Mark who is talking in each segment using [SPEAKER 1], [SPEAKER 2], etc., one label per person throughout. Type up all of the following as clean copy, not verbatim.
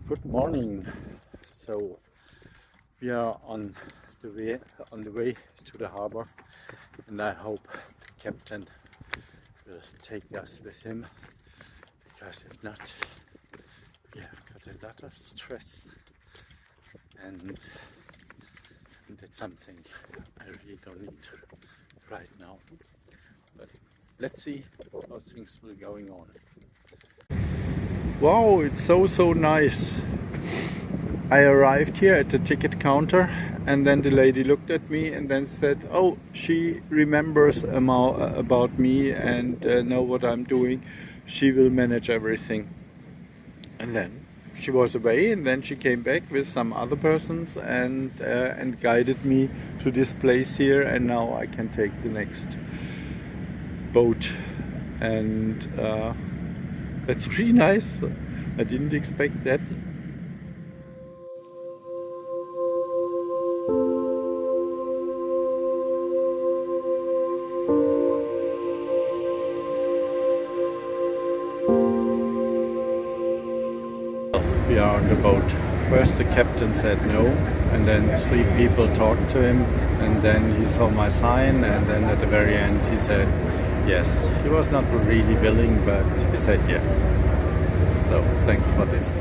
[SPEAKER 1] Good morning. So we are on the way to the harbor, and I hope the captain will take us with him, because if not, we have got a lot of stress, and that's something I really don't need right now. But let's see how things will going on. Wow, it's so nice. I arrived here at the ticket counter, and then the lady looked at me and then said, oh, she remembers about me and know what I'm doing. She will manage everything. And then she was away, and then she came back with some other persons and guided me to this place here, and now I can take the next boat. And that's pretty nice. I didn't expect that. We are on the boat. First the captain said no, and then 3 people talked to him, and then he saw my sign, and then at the very end he said yes. He was not really willing, but he said yes. So thanks for this.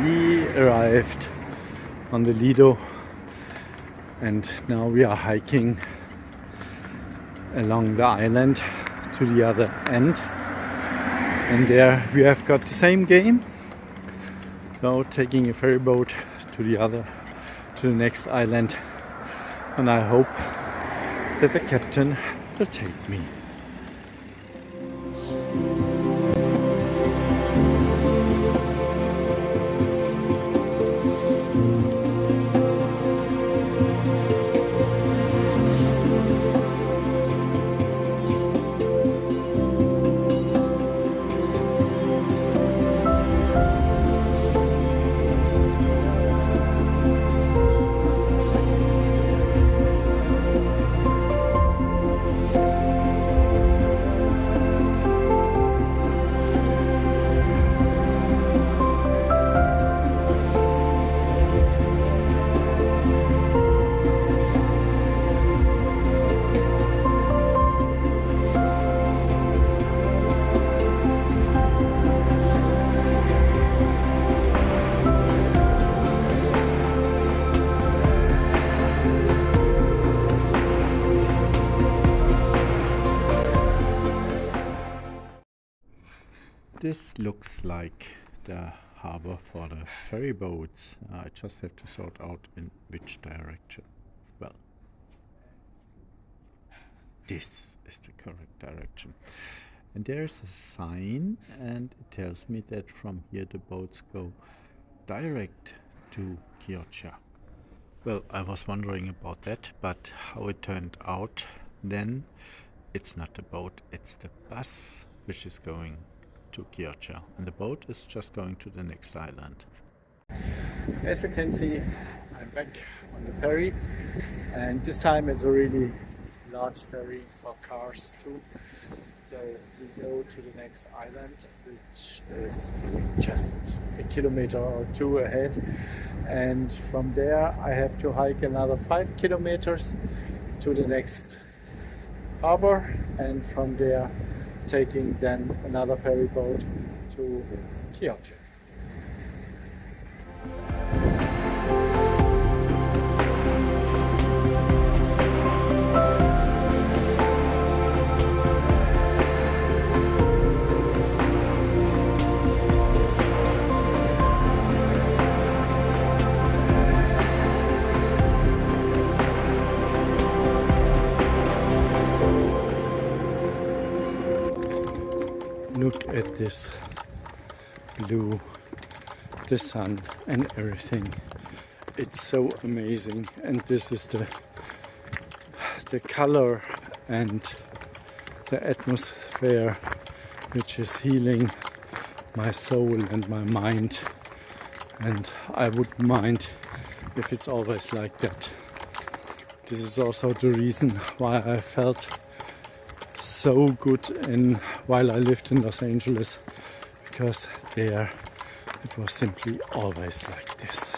[SPEAKER 1] We arrived on the Lido, and now we are hiking along the island to the other end, and there we have got the same game, now taking a ferry boat to the next island, and I hope that the captain will take me. This looks like the harbor for the ferry boats. I just have to sort out in which direction. Well, this is the correct direction. And there's a sign, and it tells me that from here the boats go direct to Chioggia. Well, I was wondering about that, but how it turned out then, it's not the boat, it's the bus which is going to Chioggia, and the boat is just going to the next island. As you can see, I'm back on the ferry, and this time it's a really large ferry for cars too. So we go to the next island, which is just a kilometer or 2 ahead, and from there I have to hike another 5 kilometers to the next harbor, and from there taking then another ferry boat to Chioggia. Look at this blue, the sun and everything. It's so amazing, and this is the color and the atmosphere which is healing my soul and my mind, and I wouldn't mind if it's always like that. This is also the reason why I felt so good while I lived in Los Angeles, because there it was simply always like this.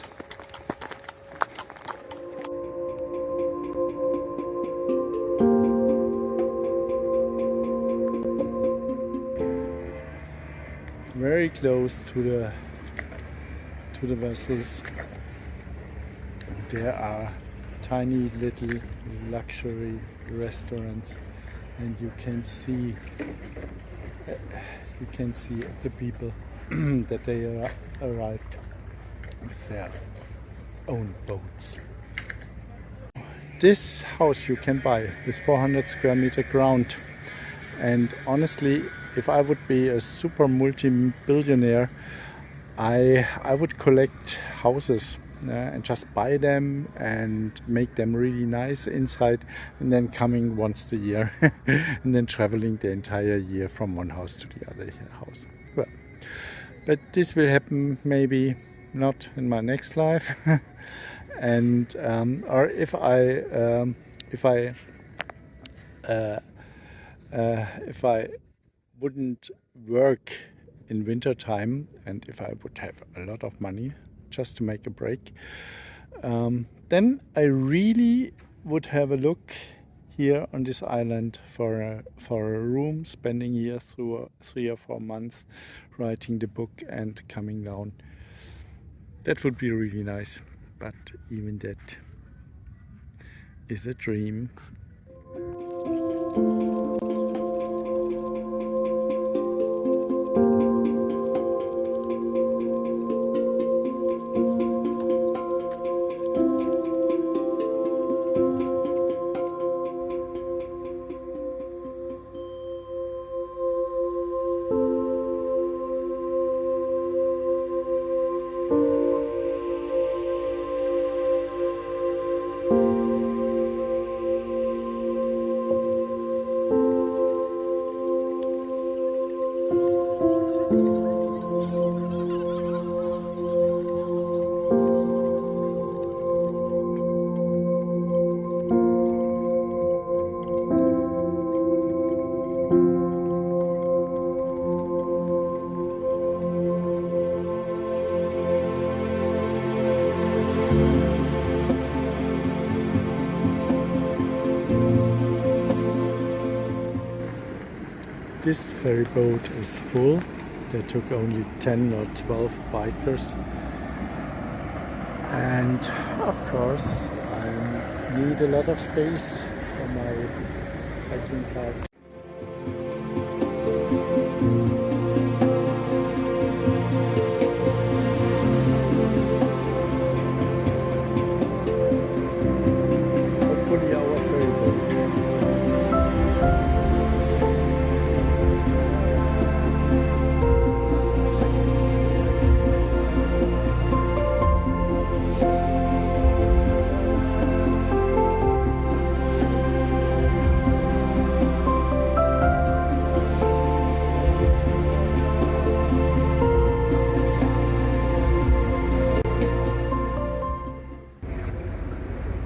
[SPEAKER 1] Very close to the vessels there are tiny little luxury restaurants, and you can see the people that they arrived with their own boats. This house you can buy with 400 square meter ground, and honestly, if I would be a super multi-billionaire, I would collect houses and just buy them and make them really nice inside, and then coming once a year and then traveling the entire year from one house to the other house. Well, but this will happen maybe not in my next life and or if I wouldn't work in winter time, and if I would have a lot of money just to make a break, then I really would have a look here on this island for a room, spending here through 3 or 4 months, writing the book and coming down. That would be really nice, but even that is a dream. This ferry boat is full. They took only 10 or 12 bikers, and of course I need a lot of space for my hiking cart. Hopefully our ferry boat.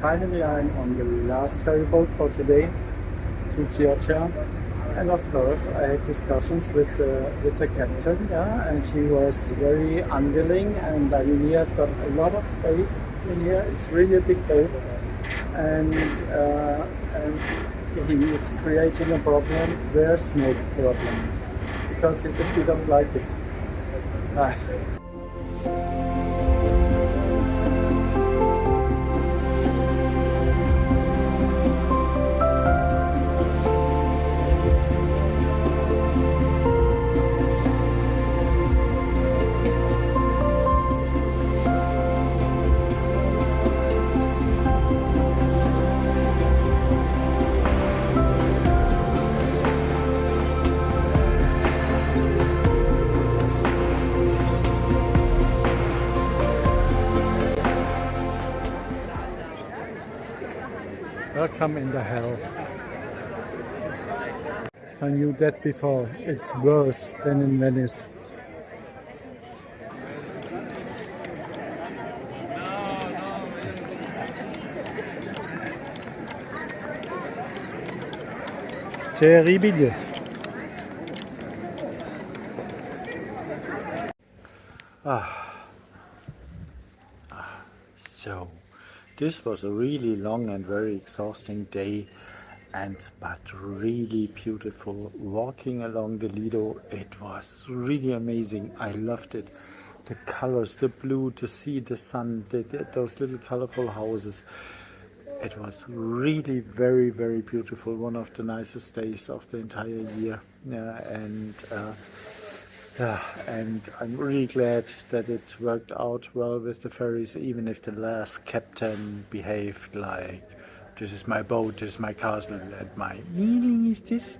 [SPEAKER 1] Finally, I'm on the last ferry boat for today to Chioggia, and of course I had discussions with the captain, yeah, and he was very unwilling, and I mean he has got a lot of space in here. It's really a big boat, and he is creating a problem. There's no problem because he simply don't like it. come in the hell. I knew that before. It's worse than in Venice. Terribile. So, this was a really long and very exhausting day, but really beautiful. Walking along the Lido, it was really amazing. I loved it. The colors, the blue, the sea, the sun, those little colorful houses. It was really very, very beautiful. One of the nicest days of the entire year. And I'm really glad that it worked out well with the ferries, even if the last captain behaved like, this is my boat, this is my castle, and my meaning is this.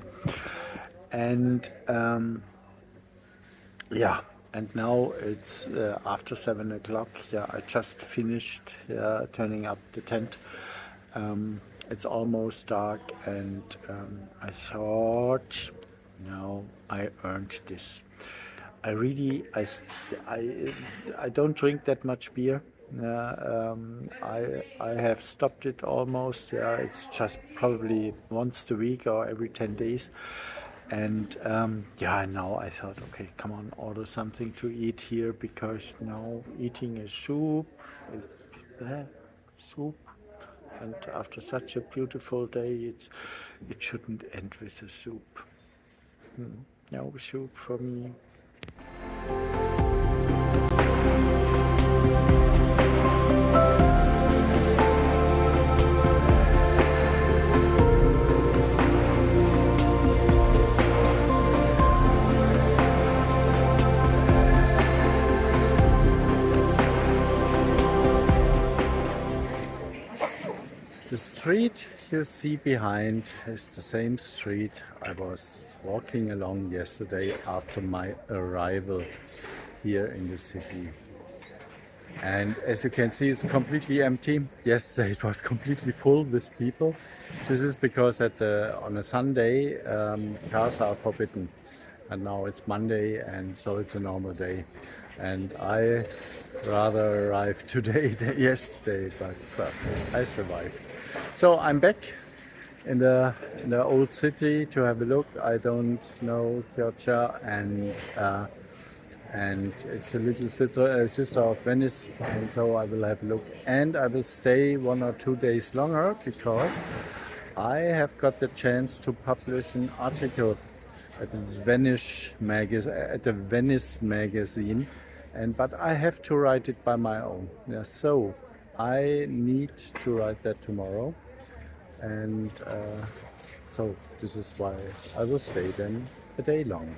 [SPEAKER 1] And and now it's after 7 o'clock. I just finished turning up the tent. It's almost dark, and I thought, no, I earned this. I don't drink that much beer. I have stopped it almost. It's just probably once a week or every 10 days. And now I thought, okay, come on, order something to eat here, because now eating a soup is soup. And after such a beautiful day, it shouldn't end with a soup. No soup for me. The street you see behind is the same street I was walking along yesterday after my arrival here in the city. And as you can see, it's completely empty. Yesterday it was completely full with people. This is because on a Sunday cars are forbidden. And now it's Monday, and so it's a normal day. And I rather arrived today than yesterday, but I survived. So I'm back in the old city to have a look. I don't know Chioggia, and it's a little sister of Venice, and so I will have a look. And I will stay 1 or 2 days longer, because I have got the chance to publish an article at the Venice magazine, but I have to write it by my own. So I need to write that tomorrow, and so this is why I will stay then a day long.